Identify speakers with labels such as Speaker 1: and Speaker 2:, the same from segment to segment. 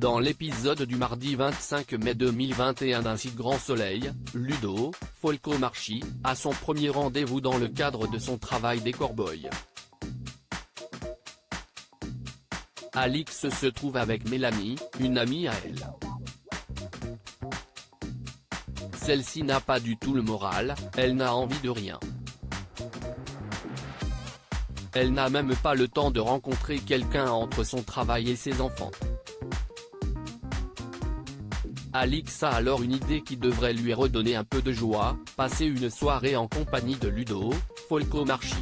Speaker 1: Dans l'épisode du mardi 25 mai 2021 d'Un si grand soleil, Ludo Falcomarchi a son premier rendez-vous dans le cadre de son travail décor-boy. Alix se trouve avec Mélanie, une amie à elle. Celle-ci n'a pas du tout le moral, elle n'a envie de rien. Elle n'a même pas le temps de rencontrer quelqu'un entre son travail et ses enfants. Alix a alors une idée qui devrait lui redonner un peu de joie, passer une soirée en compagnie de Ludo Falcomarchi.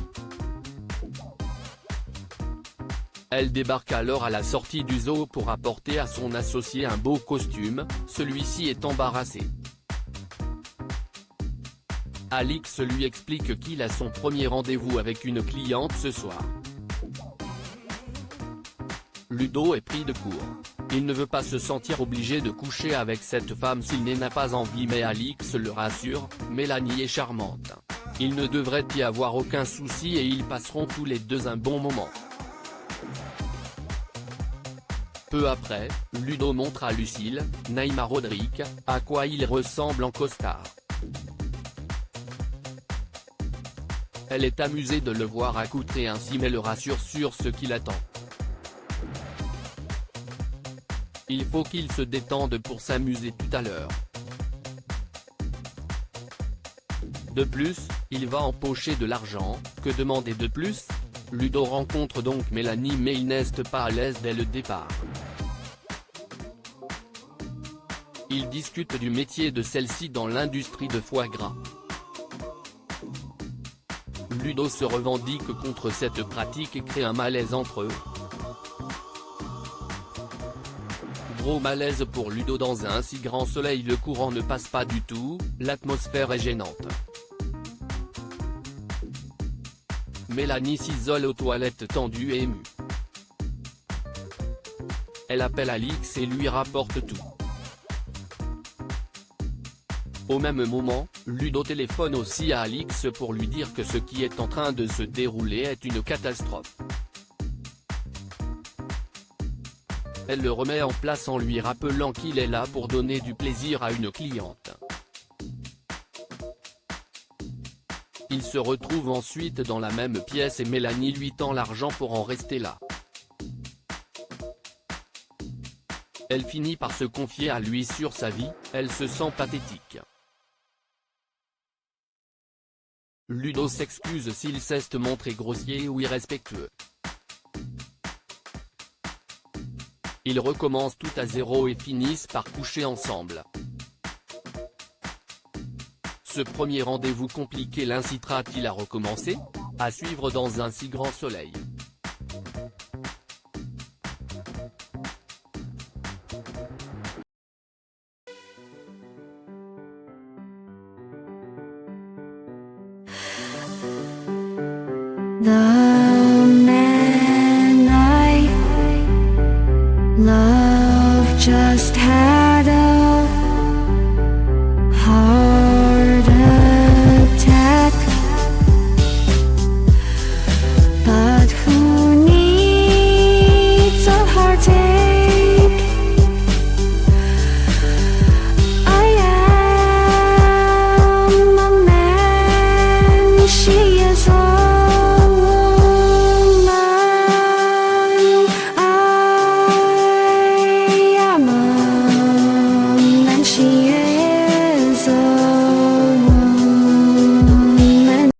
Speaker 1: Elle débarque alors à la sortie du zoo pour apporter à son associé un beau costume, celui-ci est embarrassé. Alix lui explique qu'il a son premier rendez-vous avec une cliente ce soir. Ludo est pris de court. Il ne veut pas se sentir obligé de coucher avec cette femme s'il n'en a pas envie, mais Alix le rassure, Mélanie est charmante. Il ne devrait y avoir aucun souci et ils passeront tous les deux un bon moment. Peu après, Ludo montre à Lucille, Naïma Rodrigue, à quoi il ressemble en costard. Elle est amusée de le voir accoutré ainsi mais le rassure sur ce qui l'attend. Il faut qu'il se détende pour s'amuser tout à l'heure. De plus, il va empocher de l'argent, que demander de plus? Ludo rencontre donc Mélanie mais ils n'est pas à l'aise dès le départ. Ils discutent du métier de celle-ci dans l'industrie de foie gras. Ludo se revendique contre cette pratique et crée un malaise entre eux. Gros malaise pour Ludo dans Un si grand soleil, le courant ne passe pas du tout, l'atmosphère est gênante. Mélanie s'isole aux toilettes tendue et émue. Elle appelle Alix et lui rapporte tout. Au même moment, Ludo téléphone aussi à Alix pour lui dire que ce qui est en train de se dérouler est une catastrophe. Elle le remet en place en lui rappelant qu'il est là pour donner du plaisir à une cliente. Ils se retrouvent ensuite dans la même pièce et Mélanie lui tend l'argent pour en rester là. Elle finit par se confier à lui sur sa vie, elle se sent pathétique. Ludo s'excuse s'il s'est montré grossier ou irrespectueux. Ils recommencent tout à zéro et finissent par coucher ensemble. Ce premier rendez-vous compliqué l'incitera-t-il à recommencer? À suivre dans Un si grand soleil.
Speaker 2: The man I love just had a heart attack, but who needs a heartache? I am a man she